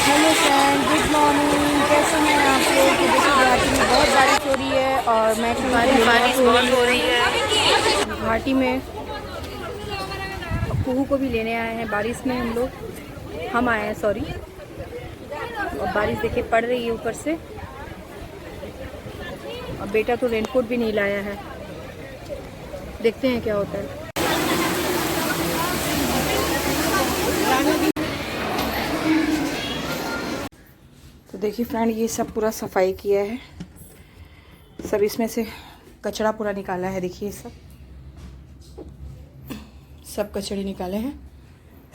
Hello friend, good morning. कैसे हैं आप लोग? तो देखिए गुवाहाटी में बहुत बारिश हो रही है और मैं बारिश बहुत हो रही है गुवाहाटी में। कुहू को भी लेने आए हैं बारिश में हम आए हैं सॉरी। और बारिश देखिए पड़ रही है ऊपर से और बेटा तो रेनकोट भी नहीं लाया है। देखते हैं क्या होता है। तो देखिए फ्रेंड, ये सब पूरा सफाई किया है, सब इसमें से कचरा पूरा निकाला है। देखिए सब कचड़े निकाले हैं,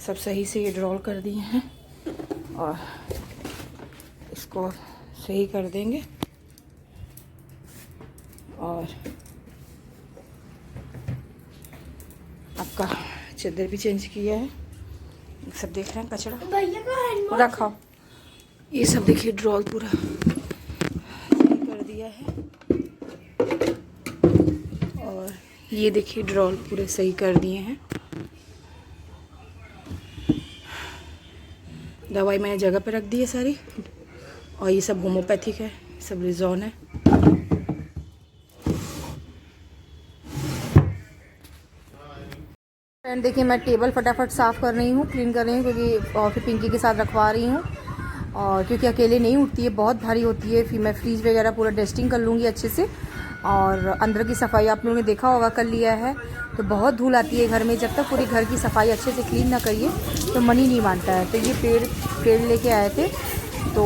सब सही से ये ड्रॉल कर दिए हैं और इसको सही कर देंगे। और आपका चादर भी चेंज किया है। सब देख रहे हैं कचड़ा रखा, ये सब देखिए ड्रॉल पूरा सही कर दिया है। और ये देखिए ड्रॉल पूरे सही कर दिए हैं। दवाई मैंने जगह पे रख दी है सारी। और ये सब होम्योपैथिक है, सब रिजॉन है। फ्रेंड देखिए, मैं टेबल फटाफट साफ़ कर रही हूँ, क्लीन कर रही हूँ, क्योंकि और फिर पिंकी के साथ रखवा रही हूँ। और क्योंकि अकेले नहीं उठती है, बहुत भारी होती है। फिर मैं फ्रीज वगैरह पूरा डस्टिंग कर लूँगी अच्छे से। और अंदर की सफाई आप लोगों ने देखा होगा, कर लिया है। तो बहुत धूल आती है घर में, जब तक पूरी घर की सफाई अच्छे से क्लीन ना करिए तो मन ही नहीं मानता है। तो ये पेड़ लेके आए थे, तो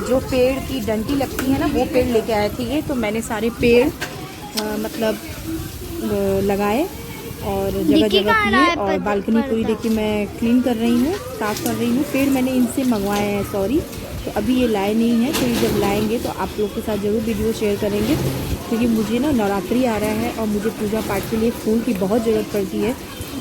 जो पेड़ की डंडी लगती है ना, वो पेड़ लेके आए थे ये। तो मैंने सारे पेड़ लगाए और जगह जगह किए। और बालकनी पूरी देखिए मैं क्लीन कर रही हूँ, साफ़ कर रही हूँ। पेड़ मैंने इनसे मंगवाए हैं सॉरी, तो अभी ये लाए नहीं हैं। तो ये जब लाएंगे तो आप लोग के साथ ज़रूर वीडियो शेयर करेंगे, क्योंकि मुझे ना नवरात्रि आ रहा है और मुझे पूजा पाठ के लिए फूल की बहुत ज़रूरत पड़ती है।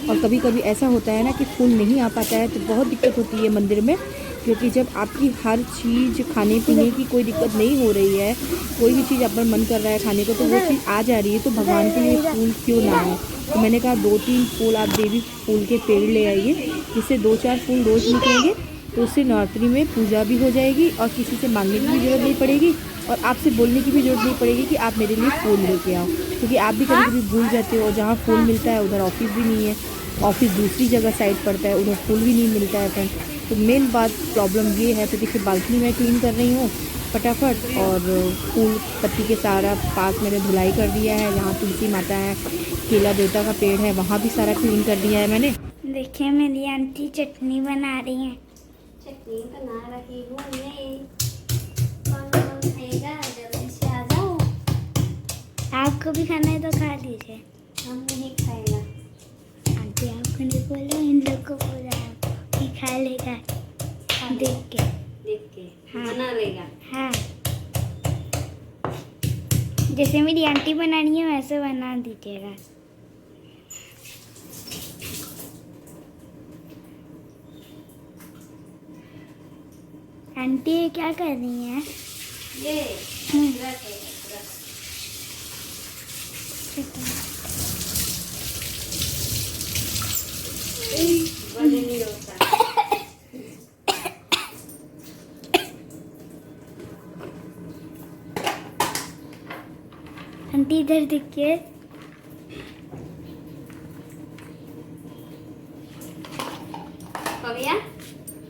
और कभी कभी ऐसा होता है ना कि फूल नहीं आ पाता है, तो बहुत दिक्कत होती है मंदिर में। क्योंकि जब आपकी हर चीज़ खाने पीने की कोई दिक्कत नहीं हो रही है, कोई भी चीज़ आपका मन कर रहा है खाने को, तो वो चीज़ आ जा रही है, तो भगवान के लिए फूल क्यों ना हो। तो मैंने कहा 2-3 फूल आप देवी फूल के पेड़ ले आइए, जिससे 2-4 फूल रोज़ निकलेंगे। तो उससे नवरात्रि में पूजा भी हो जाएगी और किसी से मांगने की भी ज़रूरत नहीं पड़ेगी और आपसे बोलने की भी ज़रूरत नहीं पड़ेगी कि आप मेरे लिए फूल लेके आओ। क्योंकि आप भी कभी कभी भूल जाते हो, जहाँ फूल मिलता है उधर ऑफिस भी नहीं है, ऑफिस दूसरी जगह साइड पड़ता है, उधर फूल भी नहीं मिलता है फ्रेंड। तो मेन बात प्रॉब्लम ये है। तो देखिए बालकनी में क्लीन कर रही हूँ फटाफट, और फूल पत्ती के सारा पास मैंने धुलाई कर दिया है। जहाँ तुलसी माता है, केला देवता का पेड़ है, वहाँ भी सारा क्लीन कर दिया है मैंने। देखिए मेरी आंटी चटनी बना रही हैं। चटनी बना रही हूँ मैं। कौन खाएगा? जल्दी से आ जाओ। आपको भी खाना है तो खा लीजिए। हम नहीं खाएगा। आंटी आपको नहीं बोला, इन लोग को बोला कि खा लेगा देख के हाँ। बना लेगा। हाँ, जैसे मेरी आंटी बना रही है वैसे बना दीजिएगा। आंटी ये क्या कर रही हैं? ये नहीं होता। आंटी इधर देखिए। हो गया?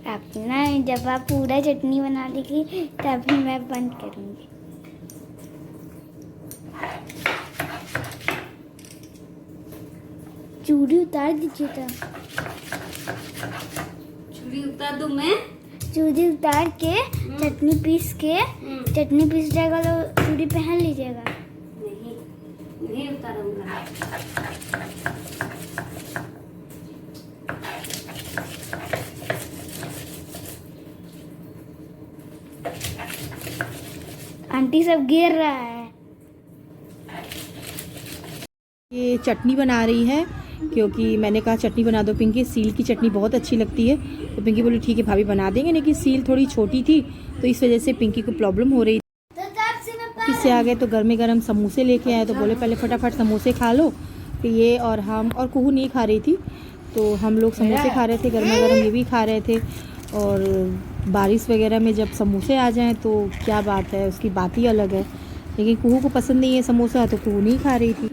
आप ना जब आप पूरा चटनी बना देगी तभी मैं बंद करूँगी। चूड़ी उतार दीजिए। तो चूड़ी उतार दूं मैं? चूड़ी उतार के चटनी पीस जाएगा तो चूड़ी पहन लीजिएगा। नहीं उतारूंगा। आंटी सब गिर रहा है। ये चटनी बना रही है, क्योंकि मैंने कहा चटनी बना दो पिंकी, सील की चटनी बहुत अच्छी लगती है। तो पिंकी बोली ठीक है भाभी बना देंगे, लेकिन सील थोड़ी छोटी थी तो इस वजह से पिंकी को प्रॉब्लम हो रही थी। किससे आ गए तो गर्मे गर्म समोसे लेके आए, तो बोले पहले फटाफट समोसे खा लो। फिर ये और कुहू नहीं खा रही थी, तो हम लोग समोसे खा रहे थे गर्मा गर्म, ये भी खा रहे थे। और बारिश वगैरह में जब समोसे आ जाएं तो क्या बात है, उसकी बात ही अलग है। लेकिन कुहू को पसंद नहीं है समोसा, तो कुहू नहीं खा रही थी।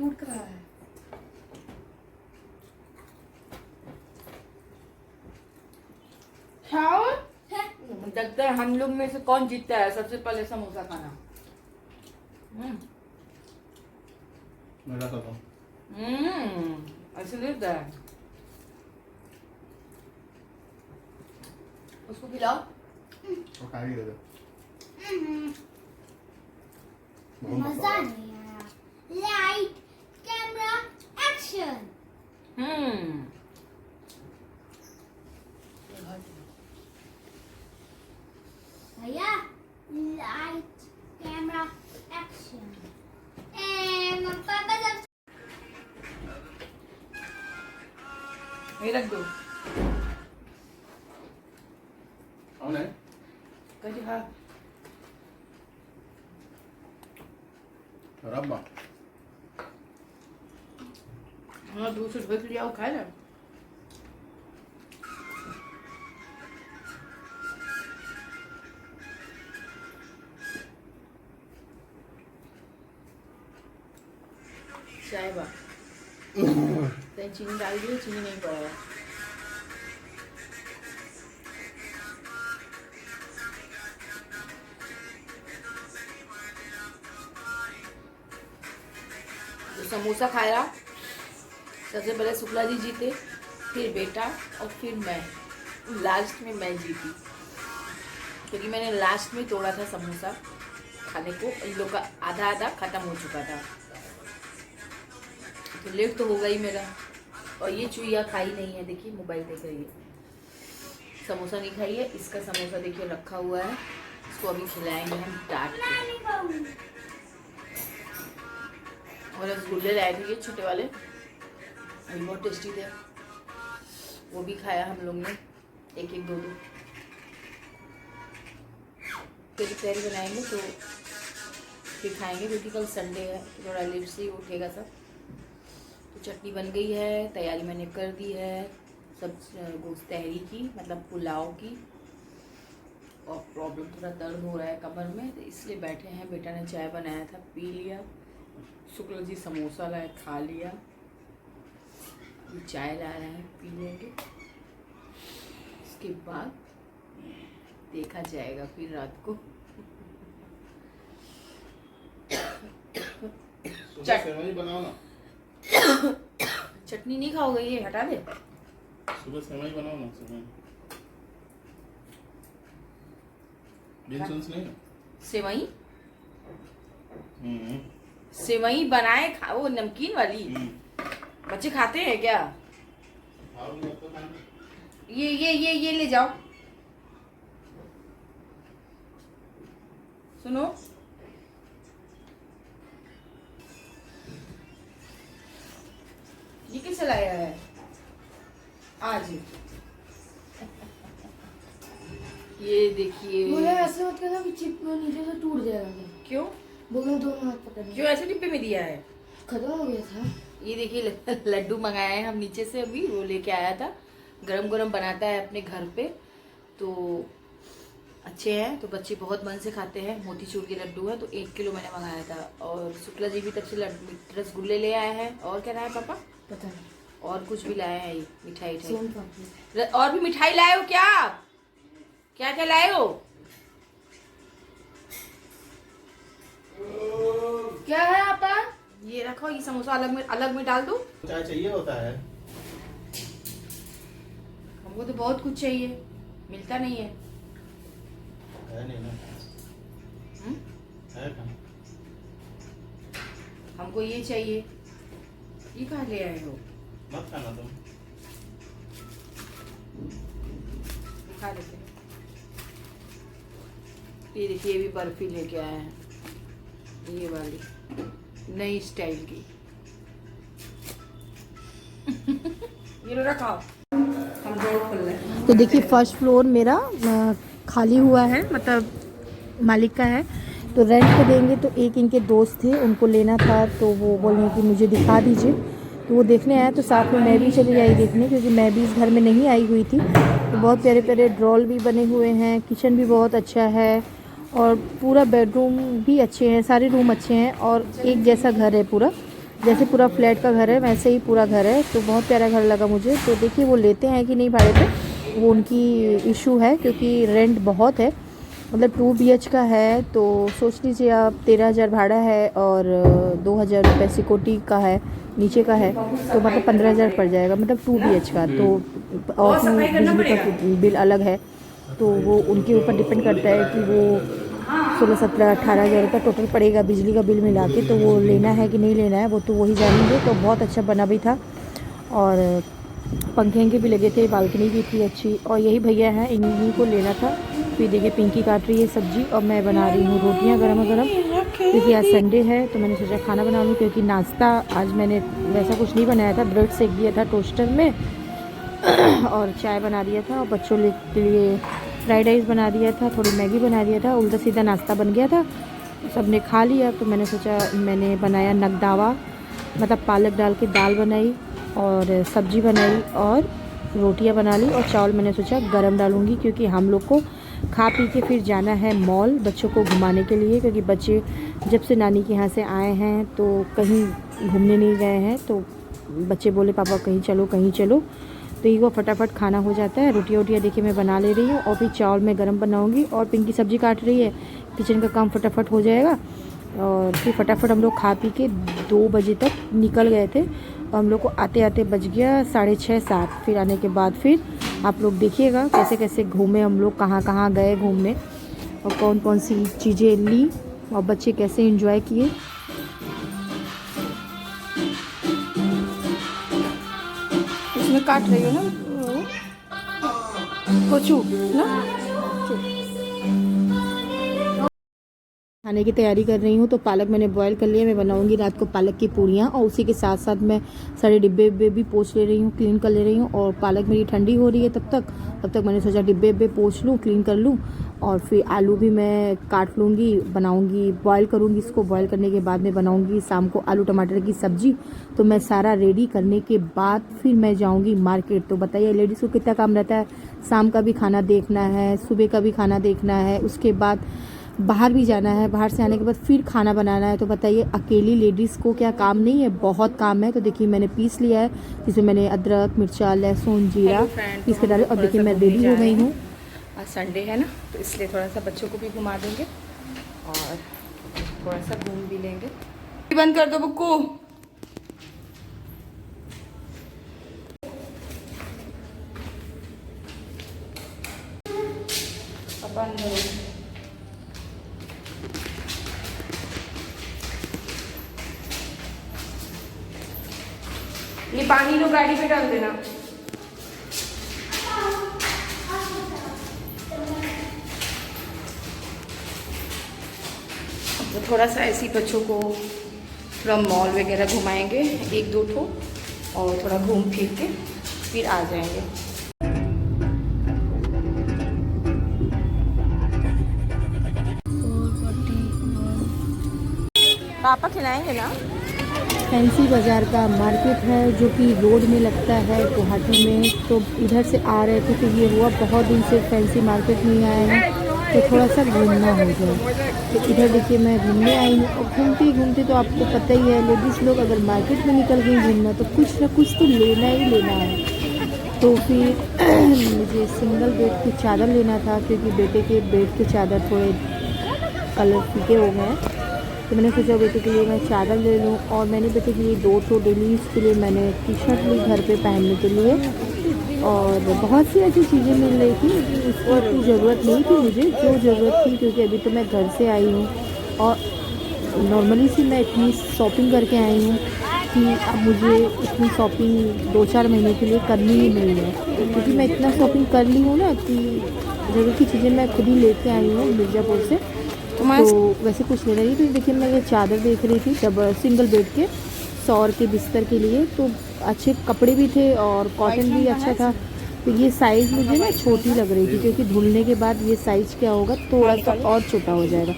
देखते हैं हम लोग में से कौन जीतता है सबसे पहले समोसा खाना। मेरा तो ऐसे देता है। उसको खिलाओ। तो खा ही दे दो। मजा नहीं आया। Light camera action. भैया लाइट कैमरा एक्शन। पापा जब ये रख दो। कौन है? कैसे खा? रब्बा। हाँ, दूसरे रुपये के लिए आओ खाए ना। चाय बा चीनी डाल दिए, चीनी नहीं पड़ेगा। तो समोसा खाया सबसे पहले शुक्ला जी जीते, फिर बेटा और फिर मैं। लास्ट में मैं जीती क्योंकि मैंने लास्ट में तोड़ा था समोसा खाने को। इन लोग का आधा आधा खत्म हो चुका था, तो लेट तो होगा ही मेरा। और ये चुईया खाई नहीं है, देखिए मोबाइल देख रही है, समोसा नहीं खाई है। इसका समोसा देखिए रखा हुआ है, इसको अभी खिलाएंगे हम डांट के। और रसगुल्ले लाए थे ये छोटे वाले, अभी बहुत टेस्टी थे, वो भी खाया हम लोग ने, एक एक दो दो। फिर तैयारी बनाएंगे तो फिर खाएंगे, क्योंकि कल संडे है तो थोड़ा लेट से ही उठेगा सब। तो चटनी बन गई है, तैयारी मैंने कर दी है सब गोश्त तहरी की, मतलब पुलाव की। और प्रॉब्लम थोड़ा दर्द हो रहा है कमर में, तो इसलिए बैठे हैं। बेटा ने चाय बनाया था, पी लिया। शुक्ला जी समोसा लाए, खा लिया। चाय ला रहे हैं, पी लेंगे। उसके बाद देखा जाएगा फिर रात को। सेवई बनाओ ना। चटनी नहीं खाओगे, ये हटा दे। सुबह सेवई बनाओ ना। सेवई बीन्स नहीं है? सेवई सेवई बनाए खाओ, नमकीन वाली। बच्चे खाते हैं क्या? ये ले जाओ। सुनो, ये किसे लाया है आज? ये देखिए, मुझे ऐसे मत करना कि चिप में नीचे से टूट जाएगा। क्यों बोलो दोनों हाथ पकड़ने। क्यों ऐसे डिब्बे में दिया है? खत्म हो गया था। ये देखिए लड्डू मंगाए हैं हम नीचे से, अभी वो लेके आया था। गरम गरम बनाता है अपने घर पे, तो अच्छे हैं, तो बच्चे बहुत मन से खाते हैं। मोतीचूर के लड्डू है, तो 1 किलो मैंने मंगाया था। और शुक्ला जी भी तब से रसगुल्ले ले आए हैं। और क्या लाए पापा? पता नहीं। और कुछ भी लाए हैं, मिठाई सोन पापड़ी। और भी मिठाई लाए हो क्या? क्या क्या लाए हो? क्या है आपा? ये रखो, ये समोसा अलग में डाल दो। चाय चाहिए होता है। हमको तो बहुत कुछ चाहिए, मिलता नहीं है। है नहीं ना? है कहाँ? हमको ये चाहिए। ये कहाँ ले आए हो? मत खाना तुम। खा लेते। ये देखिए, ये भी बर्फी लेके आए हैं, ये वाली नई स्टाइल की। ये लो रखा, हम डोर खोल रहे हैं। तो देखिए फर्स्ट फ्लोर मेरा खाली हुआ है, मतलब मालिक का है। तो रेंट पे देंगे, तो एक इनके दोस्त थे, उनको लेना था, तो वो बोले कि मुझे दिखा दीजिए। तो वो देखने आया, तो साथ में मैं भी चली आई देखने, क्योंकि मैं भी इस घर में नहीं आई हुई थी। बहुत प्यारे प्यारे ड्रॉल भी बने हुए हैं, किचन भी बहुत अच्छा है और पूरा बेडरूम भी अच्छे हैं, सारे रूम अच्छे हैं और एक जैसा घर है पूरा, जैसे पूरा फ्लैट का घर है वैसे ही पूरा घर है। तो बहुत प्यारा घर लगा मुझे। तो देखिए वो लेते हैं कि नहीं भाड़े पे, वो उनकी इशू है क्योंकि रेंट बहुत है, मतलब 2 BH का है। तो सोच लीजिए आप 13,000 भाड़ा है और 2,000 रुपये सिक्योरिटी का है, नीचे का है, तो मतलब 15,000 पड़ जाएगा, मतलब 2 BH का। तो और बिजली का बिल अलग है, तो वो उनके ऊपर डिपेंड करता है कि वो 16, 17, 18,000 रुपये टोटल पड़ेगा बिजली का बिल मिला के। तो वो लेना है कि नहीं लेना है वो तो वही जानेंगे। तो बहुत अच्छा बना भी था और पंखे भी लगे थे, बालकनी भी थी अच्छी। और यही भैया हैं, इन्हीं को लेना था। फिर देखिए पिंकी काट रही है सब्जी और मैं बना रही हूँ रोटियाँ गरम गरम, क्योंकि आज संडे है। तो मैंने सोचा खाना बना लूँ, क्योंकि नाश्ता आज मैंने वैसा कुछ नहीं बनाया था, ब्रेड सेक दिया था टोस्टर में और चाय बना दिया था और बच्चों के लिए फ्राइड राइस बना दिया था, थोड़ी मैगी बना दिया था, उल्टा सीधा नाश्ता बन गया था, सबने खा लिया। तो मैंने सोचा मैंने बनाया नगदावा, मतलब पालक डाल के दाल बनाई और सब्जी बनाई और रोटियां बना ली और चावल मैंने सोचा गरम डालूंगी, क्योंकि हम लोग को खा पी के फिर जाना है मॉल बच्चों को घुमाने के लिए, क्योंकि बच्चे जब से नानी के यहाँ से आए हैं तो कहीं घूमने नहीं गए हैं। तो बच्चे बोले पापा कहीं चलो कहीं चलो, तो ये वो फटाफट खाना हो जाता है। रोटियाँ देखिए मैं बना ले रही हूँ और फिर चावल मैं गरम बनाऊँगी और पिंकी सब्जी काट रही है, किचन का काम फटाफट हो जाएगा। और फिर फटाफट हम लोग खा पी के 2 बजे तक निकल गए थे और हम लोग को आते आते बज गया 6:30, 7। फिर आने के बाद फिर आप लोग देखिएगा कैसे कैसे घूमे हम लोग, कहाँ कहाँ गए घूमने और कौन कौन सी चीज़ें ली और बच्चे कैसे एंजॉय किए। इसमें काट रही हो ना कोचू ना, खाने की तैयारी कर रही हूँ। तो पालक मैंने बॉईल कर लिया, मैं बनाऊंगी रात को पालक की पूड़ियाँ और उसी के साथ साथ मैं सारे डिब्बे भी पोंछ ले रही हूँ, क्लीन कर ले रही हूँ। और पालक मेरी ठंडी हो रही है तब तक मैंने सोचा डिब्बे पोंछ लूँ, क्लीन कर लूँ और फिर आलू भी मैं काट लूँगी, बनाऊँगी, बॉयल करूँगी। इसको बॉयल करने के बाद में बनाऊँगी शाम को आलू टमाटर की सब्जी। तो मैं सारा रेडी करने के बाद फिर मैं जाऊँगी मार्केट। तो बताइए लेडीज़ को कितना काम रहता है, शाम का भी खाना देखना है, सुबह का भी खाना देखना है, उसके बाद बाहर भी जाना है, बाहर से आने के बाद फिर खाना बनाना है। तो बताइए अकेली लेडीज़ को क्या काम नहीं है, बहुत काम है। तो देखिए मैंने पीस लिया है, जिसमें मैंने अदरक, मिर्चा, लहसुन, जीरा पीस के डाले और देखिए मैं रेडी हो गई हूँ। आज संडे है ना, तो इसलिए थोड़ा सा बच्चों को भी घुमा देंगे और थोड़ा सा घूम भी लेंगे। बंद कर दो बुक्कू। ये पानी लो गाड़ी पे डाल देना। तो थोड़ा सा ऐसी बच्चों को थोड़ा मॉल वगैरह घुमाएंगे 1-2 ठो और थोड़ा घूम फिर के फिर आ जाएंगे। पापा खिलाएंगे ना। फैंसी बाज़ार का मार्केट है जो कि रोड में लगता है गुवाहाटी में। तो इधर से आ रहे थे तो ये हुआ बहुत दिन से फैंसी मार्केट नहीं आए हैं, तो थोड़ा सा घूमना हो जाए। तो इधर देखिए मैं घूमने आई हूँ और घूमते घूमते तो आपको पता ही है लेडीज़ लोग अगर मार्केट में निकल गई घूमना तो कुछ ना कुछ तो लेना ही लेना है। तो फिर मुझे सिंगल बेड की चादर लेना था, क्योंकि बेटे के बेड के चादर थोड़े कलर फीके हो गए हैं। तो मैंने सोचा बेटे के लिए मैं चादर ले लूँ और मैंने बेटे के लिए 2 ठो डेली यूज़ के लिए मैंने टी-शर्ट ली घर पे पहनने के लिए। और बहुत सी ऐसी चीज़ें मिल रही थी उसकी इतनी ज़रूरत नहीं थी मुझे, जो ज़रूरत थी क्योंकि अभी तो मैं घर से आई हूँ और नॉर्मली से मैं इतनी शॉपिंग करके आई हूँ कि अब मुझे इतनी शॉपिंग 2-4 महीने के लिए करनी ही नहीं है, क्योंकि मैं इतना शॉपिंग कर ली हूँ ना कि ज़रूरत की चीज़ें मैं खुद ही लेके आई हूँ मिर्ज़ापुर से। तो वैसे कुछ ले रही थी। तो देखिए मैं ये चादर देख रही थी डबल सिंगल बेड के 100 के बिस्तर के लिए, तो अच्छे कपड़े भी थे और कॉटन भी अच्छा था। तो ये साइज़ मुझे ना छोटी लग रही थी, क्योंकि धुलने के बाद ये साइज़ क्या होगा थोड़ा सा और छोटा हो जाएगा।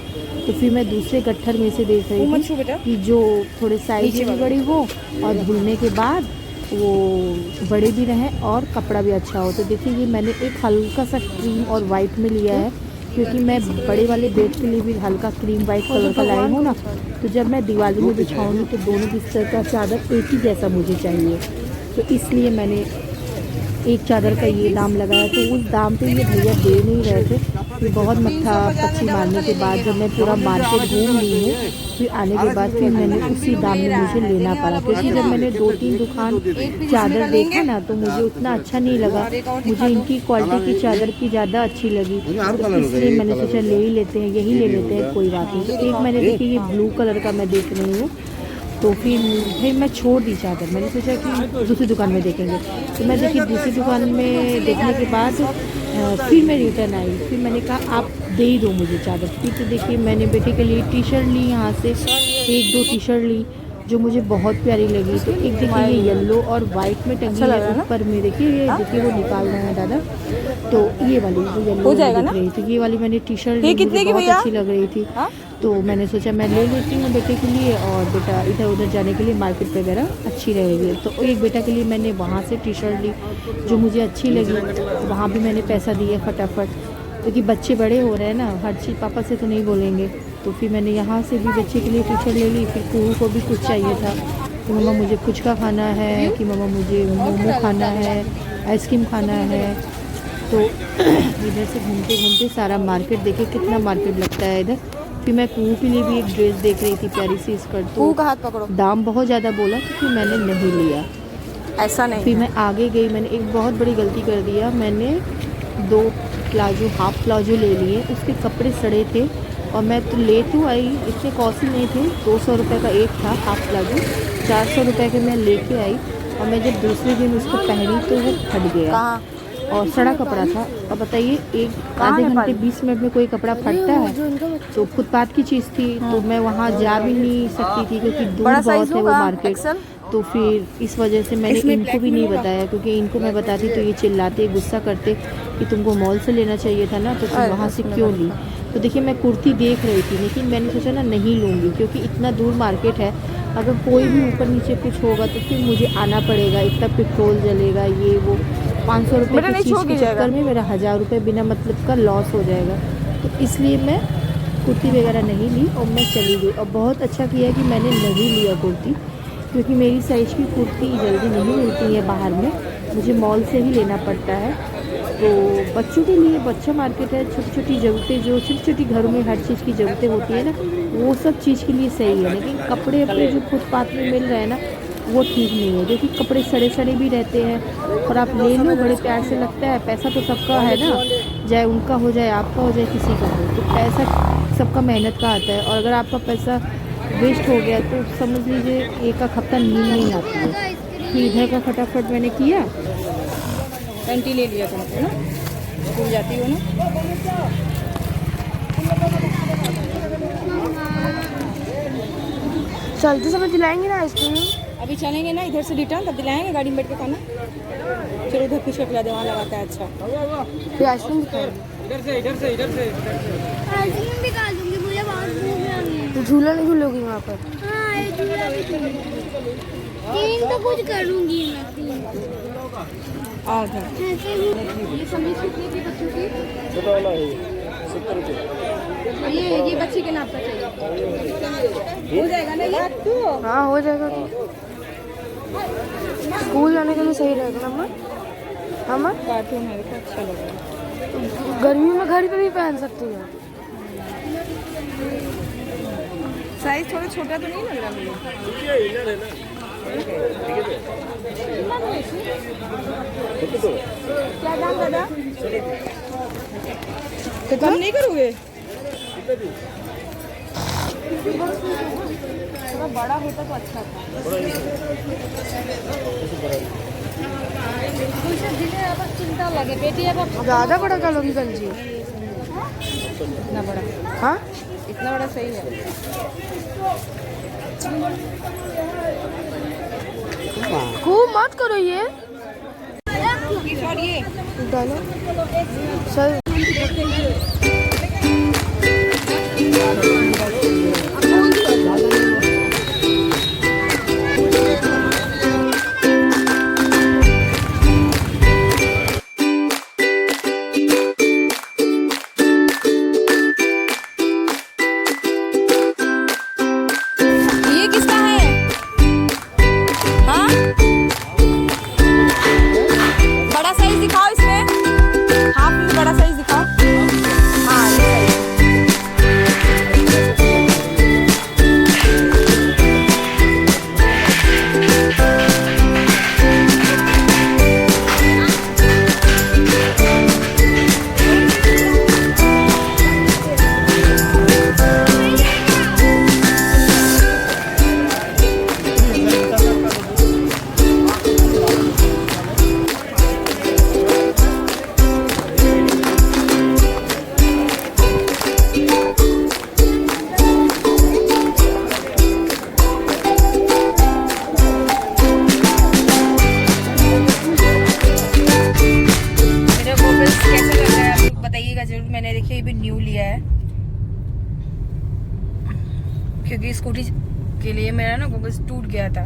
तो फिर मैं दूसरे गट्ठर में से देख रही थी कि जो थोड़े साइज़ भी बड़ी हो और धुलने के बाद वो बड़े भी रहें और कपड़ा भी अच्छा हो। तो देखिए ये मैंने एक हल्का सा क्रीम और वाइट में लिया है, क्योंकि मैं बड़े वाले बेड के लिए भी हल्का क्रीम वाइट कलर का लाई हूँ ना, तो जब मैं दिवाली में बिछाऊँगी तो दोनों बिस्तर का चादर एक ही जैसा मुझे चाहिए। तो इसलिए मैंने एक चादर का ये दाम लगाया। तो उस दाम पे ये भैया दे नहीं रहे थे। फिर बहुत मत्था पच्ची मारने के बाद जब मैं पूरा मार्केट घूम ली हूँ, फिर आने के बाद फिर मैंने उसी दाम में मुझे लेना पड़ा, क्योंकि जब मैंने 2-3 दुकान चादर देखा ना तो मुझे उतना अच्छा नहीं लगा। मुझे इनकी क्वालिटी की चादर की ज़्यादा अच्छी लगी, तो इसलिए मैंने सोचा ले ही लेते हैं, यही ले लेते हैं, कोई बात नहीं। तो एक मैंने देखी ये ब्लू कलर का मैं देख रही हूँ, तो फिर मैं छोड़ दी चादर। मैंने सोचा कि दूसरी दुकान में देखेंगे। तो मैं देखी दूसरी दुकान में देखने के बाद फिर मैं रिटर्न आई। फिर मैंने कहा आप दे ही दो मुझे चादर। फिर तो देखिए मैंने बेटे के लिए टी शर्ट ली, यहाँ से 1-2 टी शर्ट ली जो मुझे बहुत प्यारी लगी। तो एक देखिए ये येलो और वाइट में टंगी है ऊपर में, देखिए ये देखिए वो निकाल रहे हैं दादा। तो ये वाली जो येलो दिख रही थी, ये वाली मैंने टी शर्ट ली, मुझे बहुत अच्छी लग रही थी। तो मैंने सोचा मैं ले लेती हूँ बेटे के लिए, और बेटा इधर उधर जाने के लिए मार्केट वगैरह अच्छी रहेगी। तो एक बेटा के लिए मैंने वहाँ से टी शर्ट ली जो मुझे अच्छी लगी, वहाँ भी मैंने पैसा दिया फटाफट, क्योंकि बच्चे बड़े हो रहे हैं ना, हर चीज़ पापा से तो नहीं बोलेंगे। तो फिर मैंने यहाँ से भी बच्चे के लिए टी शर्ट ले ली। फिर कुहू को भी कुछ चाहिए था कि मम्मा मुझे फुचका खाना है, कि मम्मा मुझे मोमो खाना है, आइसक्रीम खाना है। तो इधर से घूमते घूमते सारा मार्केट, देखिए कितना मार्केट लगता है इधर। फिर मैं कुहू के लिए भी एक ड्रेस देख रही थी, प्यारी सी स्कर्ट। तो का हाथ पकड़ो, दाम बहुत ज़्यादा बोला तो फिर मैंने नहीं लिया, ऐसा नहीं। फिर मैं आगे गई। मैंने एक बहुत बड़ी गलती कर दिया, मैंने 2 प्लाजो हाफ प्लाजो ले लिए, उसके कपड़े सड़े थे और मैं तो ले तो आई, इतने कॉस्टली नहीं थे, 200 रुपये का एक था हाफ प्लाजो, 400 रुपये के मैं लेके आई। और मैं जब दूसरे दिन उसको पहनी तो वो फट गया और सड़ा कपड़ा था। अब बताइए एक आधे घंटे 20 मिनट में कोई कपड़ा फटता है? तो फुटपाथ की चीज़ थी, तो मैं वहाँ जा भी नहीं सकती थी क्योंकि दूर बहुत है वो मार्केट। तो फिर इस वजह से मैंने इनको भी नहीं बताया, क्योंकि इनको मैं बताती तो ये चिल्लाते, गुस्सा करते कि तुमको मॉल से लेना चाहिए था ना, तो तुम वहाँ से क्यों ली। तो देखिए मैं कुर्ती देख रही थी, लेकिन मैंने सोचा ना नहीं लूँगी, क्योंकि इतना दूर मार्केट है, अगर कोई भी ऊपर नीचे कुछ होगा तो फिर मुझे आना पड़ेगा, इतना पेट्रोल जलेगा, ये वो 500 रुपये की चीज़ के चक्कर में मेरा 1000 रुपये बिना मतलब का लॉस हो जाएगा। तो इसलिए मैं कुर्ती वगैरह नहीं ली और मैं चली गई। और बहुत अच्छा किया कि मैंने नहीं लिया कुर्ती, क्योंकि मेरी साइज़ की कुर्ती जल्दी नहीं मिलती है बाहर में, मुझे मॉल से ही लेना पड़ता है। तो बच्चों के लिए बच्चा मार्केट है, छोटी छोटी ज़रूरतें जो छोटी छोटी घरों में हर चीज़ की ज़रूरतें होती है ना, वो सब चीज़ के लिए सही है। लेकिन कपड़े अपने जो फुटपाथ में मिल रहे हैं ना, वो ठीक नहीं है, क्योंकि कपड़े सड़े सड़े भी रहते हैं। और आप ले लो, बड़े प्यार से लगता है, पैसा तो सबका है ना, चाहे उनका हो जाए, आपका हो जाए, किसी का हो, तो पैसा सबका मेहनत का आता है। और अगर आपका पैसा वेस्ट हो गया तो समझ लीजिए एक हफ्ता नींद नहीं आती है। फिर इधर का फटाफट मैंने किया, पेंटी ले लिया तुमको ना, स्कूल जाती हो ना। चलते समय दिलाएंगे ना आइसक्रीम? अभी चलेंगे ना इधर से रिटर्न, तब दिलाएंगे गाड़ी में बैठ के खाना। चलो उधर कुछ पिला दे, वहाँ लगाता है अच्छा। फिर आइसक्रीम दिखाएंगे। आइसक्रीम भी खा लूंगी, मुझे बहुत भूख लगी है। तो झूला नहीं झूलोगी वहाँ पर? हाँ, ये झूला भी झूलूंगी। 3 तो कुछ करूंगी मैं, 3 आ जा। ऐसे ही। ये सभी कितने की बच्चों की? ये बच्ची के नाम पर चाहिए, हो जाएगा ना ये? हाँ हो जाएगा। स्कूल जाने के लिए सही रहेगा ना अम्मा? अम्मा कार्टून है, देखो अच्छा लग रहा है। गर्मी में घर पे भी पहन सकती हो। साइज थोड़ा छोटा तो नहीं लग रहा मुझे? क्या दाम दादा? कम नहीं करोगे? थोड़ा बड़ा होता तो अच्छा था। चिंता लगे बेटी, अब ज़्यादा बड़ा कर लोगी कल जी? इतना बड़ा? हाँ इतना बड़ा सही है। खूब मत करो ये ये डालो सर। न्यू लिया है, क्योंकि स्कूटी के लिए मेरा ना गोगल्स टूट गया था।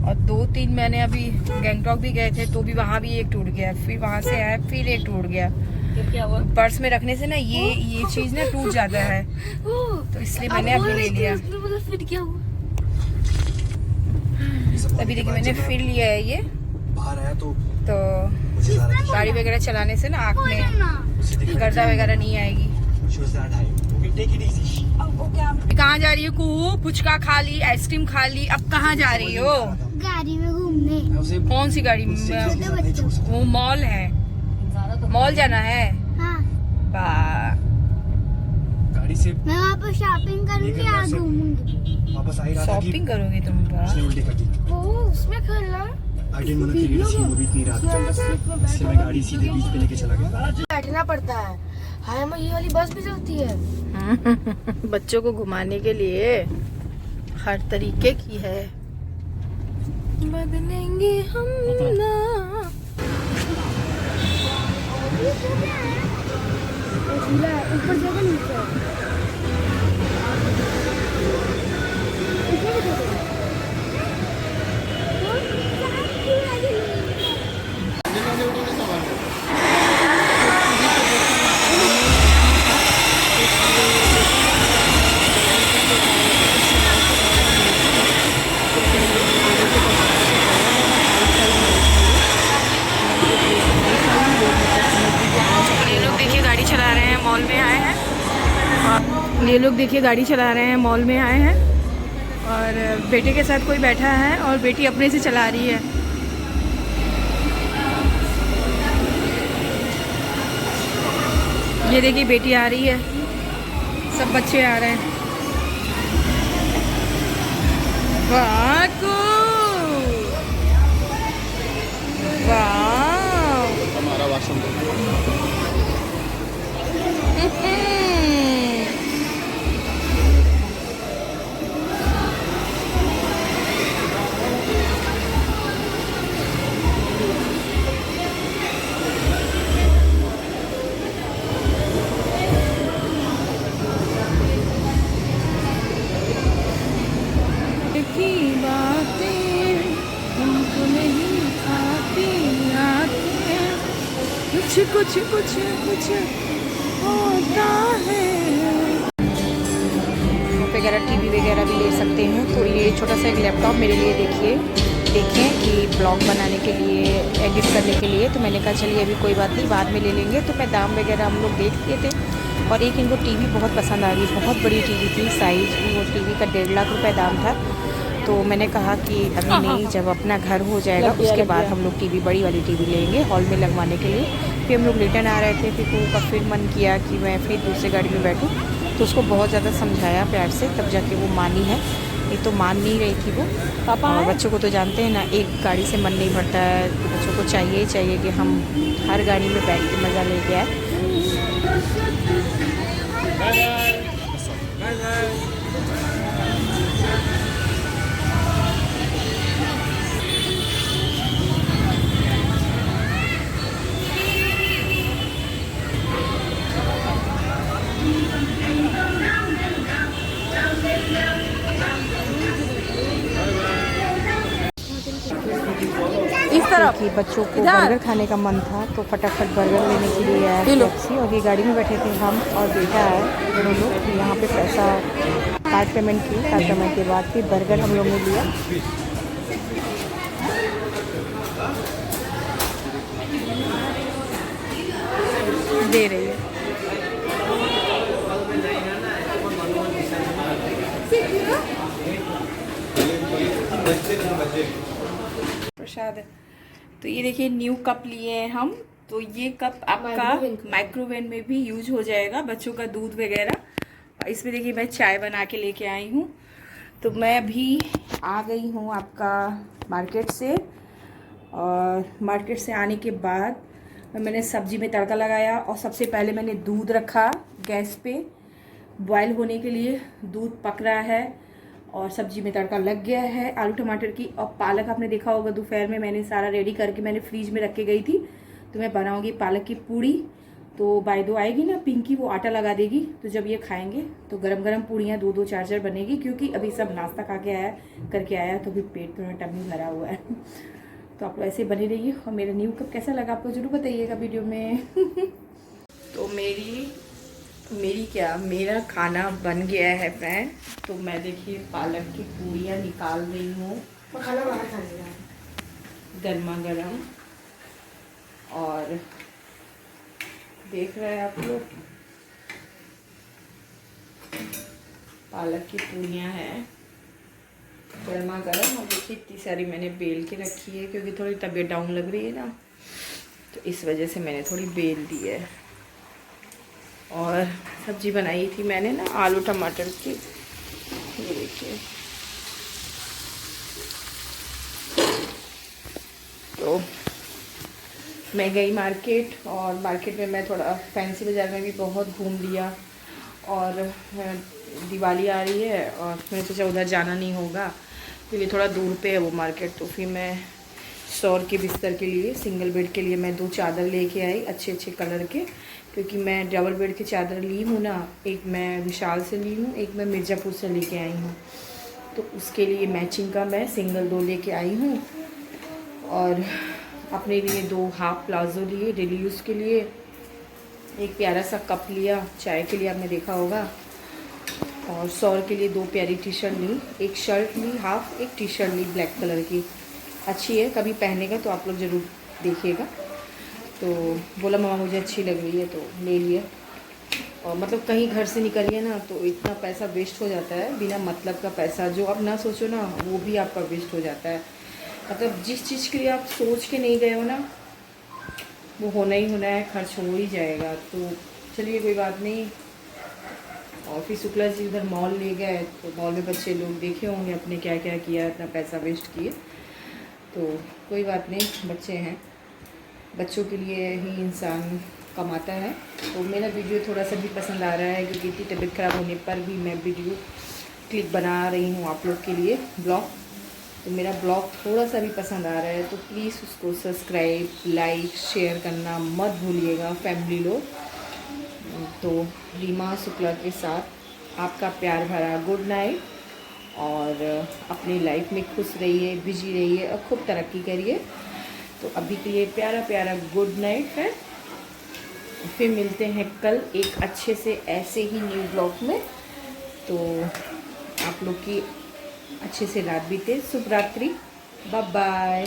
और 2-3 मैंने अभी गैंगटॉक भी गए थे तो भी वहाँ भी एक टूट गया, फिर वहाँ से आया फिर एक टूट गया। क्या हुआ? पर्स में रखने से ना ये चीज ना टूट जाता है, तो इसलिए मैंने अभी ले लिया। फिर क्या हुआ? अभी देखिए मैंने फिर लिया है ये, बाहर आया तो गाड़ी वगैरह चलाने से ना आँख में गर्दा वगैरह नहीं आएगी। कहाँ जा रही हो कू? पुचका खा ली, आइसक्रीम खा ली, अब कहाँ जा रही हो? गाड़ी में घूमने। कौन सी गाड़ी में? छोटे बच्चों। वो मॉल है, मॉल जाना है। हाँ, गाड़ी से मैं वहाँ पर शॉपिंग करूँगी, यहाँ घूमूंगी। वापस आ ही रहा था कि शॉपिंग करोगे तुम? उसने उल्टी कर दी। उसमें खेलना I didn't want to leave see movie इतनी रात को, इसलिए मैं गाड़ी सीधे बीच पे लेके चला गया। बैठना पड़ता है। हाय मैं ये वाली बस भी चलती है। बच्चों को घुमाने के लिए हर तरीके की है। बदलेंगे हम ना। ऊपर जगह नीचे। ये लोग देखिए गाड़ी चला रहे हैं, मॉल में आए हैं और बेटे के साथ कोई बैठा है और बेटी अपने से चला रही है। ये देखिए बेटी आ रही है, सब बच्चे आ रहे हैं। वाह वाह, हमारा वाशरूम कुछ कुछ कुछ होता है। वगैरह टीवी वगैरह भी ले सकते हैं। तो ये छोटा सा एक लैपटॉप मेरे लिए देखें कि ब्लॉग बनाने के लिए, एडिट करने के लिए। तो मैंने कहा चलिए अभी कोई बात नहीं, बाद में ले लेंगे। तो मैं दाम वगैरह हम लोग देख लिए थे और एक इनको टीवी बहुत पसंद आ गई। बहुत बड़ी टीवी थी, साइज़ वो टीवी का 1.5 लाख रुपये दाम था। तो मैंने कहा कि अभी नहीं, जब अपना घर हो जाएगा उसके बाद हम लोग टीवी, बड़ी वाली टीवी लेंगे हॉल में लगवाने के लिए। फिर हम लोग रिटर्न आ रहे थे, फिर को का फिर मन किया कि मैं फिर दूसरी गाड़ी में बैठूं। तो उसको बहुत ज़्यादा समझाया प्यार से, तब जाके वो मानी है, ये तो मान नहीं रही थी वो। और बच्चों को तो जानते हैं ना, एक गाड़ी से मन नहीं भरता है, तो बच्चों को चाहिए कि हम हर गाड़ी में बैठ के मज़ा लेके आए। इस तरफ कि बच्चों को बर्गर खाने का मन था तो फटाफट बर्गर लेने के लिए आया टैक्सी। और ये गाड़ी में बैठे थे हम और बेटा है, दोनों लोग। यहाँ पे पैसा कार्ड पेमेंट किए, कार्ड पेमेंट के बाद फिर बर्गर हम लोग ने लिया। दे रही है प्रसाद। तो ये देखिए न्यू कप लिए हैं हम। तो ये कप आपका माइक्रोवेव में भी यूज हो जाएगा, बच्चों का दूध वगैरह। इसमें देखिए मैं चाय बना के लेके आई हूँ। तो मैं अभी आ गई हूँ आपका मार्केट से, और मार्केट से आने के बाद मैंने सब्जी में तड़का लगाया। और सबसे पहले मैंने दूध रखा गैस पे बॉयल होने के लिए। दूध पक रहा है और सब्जी में तड़का लग गया है आलू टमाटर की। और पालक आपने देखा होगा दोपहर में मैंने सारा रेडी करके मैंने फ्रीज में रख के गई थी। तो मैं बनाऊंगी पालक की पूड़ी तो बाय दो आएगी ना पिंकी, वो आटा लगा देगी, तो जब ये खाएंगे तो गरम गरम पूड़ियाँ 2-2 4-4 बनेगी, क्योंकि अभी सब नाश्ता खा के आया करके आया, तो अभी पेट थोड़ा टम्मी भरा हुआ है। तो आप लोग ऐसे बने रहिए, और मेरा न्यू कप कैसा लगा आपको ज़रूर बताइएगा वीडियो में। तो मेरा खाना बन गया है फ्रेंड। तो मैं देखिए पालक की पूड़ियाँ निकाल रही हूँ, खाना बाहर खाने का गर्मा गर्म, और देख रहे हैं आप लोग पालक की पूड़ियाँ हैं गर्मा गर्म। और देखिए इतनी सारी मैंने बेल के रखी है, क्योंकि थोड़ी तबीयत डाउन लग रही है ना, तो इस वजह से मैंने थोड़ी बेल दी है। और सब्जी बनाई थी मैंने ना आलू टमाटर की, ये देखिए। तो मैं गई मार्केट, और मार्केट में मैं थोड़ा फैंसी बाज़ार में भी बहुत घूम लिया, और दिवाली आ रही है और मैंने सोचा उधर जाना नहीं होगा, क्योंकि थोड़ा दूर पे है वो मार्केट। तो फिर मैं 100 के बिस्तर के लिए, सिंगल बेड के लिए मैं 2 चादर लेके आई अच्छे अच्छे कलर के, क्योंकि मैं डबल बेड की चादर ली हूँ ना, एक मैं विशाल से ली हूँ, एक मैं मिर्ज़ापुर से लेके आई हूँ। तो उसके लिए मैचिंग का मैं सिंगल 2 लेके आई हूँ, और अपने लिए 2 हाफ प्लाजो लिए डेली यूज़ के लिए, एक प्यारा सा कप लिया चाय के लिए, आपने देखा होगा, और 100 के लिए 2 प्यारी टी शर्ट ली, एक शर्ट ली हाफ, एक टी शर्ट ली ब्लैक कलर की, अच्छी है, कभी पहनेगा तो आप लोग ज़रूर देखिएगा। तो बोला मामा मुझे अच्छी लग रही है, तो ले लिया। और मतलब कहीं घर से निकलिए ना तो इतना पैसा वेस्ट हो जाता है, बिना मतलब का पैसा, जो आप ना सोचो ना वो भी आपका वेस्ट हो जाता है। मतलब जिस चीज़ के लिए आप सोच के नहीं गए हो ना, वो होना ही होना है, खर्च हो ही जाएगा। तो चलिए कोई बात नहीं। और फिर शुक्ला जी उधर मॉल ले गए, तो मॉल में बच्चे लोग देखे होंगे अपने क्या क्या किया, इतना पैसा वेस्ट किए। तो कोई बात नहीं, बच्चे हैं, बच्चों के लिए ही इंसान कमाता है। तो मेरा वीडियो थोड़ा सा भी पसंद आ रहा है, क्योंकि इतनी तबीयत ख़राब होने पर भी मैं वीडियो क्लिप बना रही हूँ आप लोग के लिए ब्लॉग। तो मेरा ब्लॉग थोड़ा सा भी पसंद आ रहा है तो प्लीज़ उसको सब्सक्राइब, लाइक, शेयर करना मत भूलिएगा फैमिली लोग। तो रीमा शुक्ला के साथ आपका प्यार भरा गुड नाइट, और अपनी लाइफ में खुश रहिए, बिजी रहिए, और खूब तरक्की करिए। तो अभी के लिए प्यारा प्यारा गुड नाइट है। फिर मिलते हैं कल एक अच्छे से ऐसे ही न्यू ब्लॉग में। तो आप लोग की अच्छे से रात बीते, शुभ रात्रि, बाय बाय।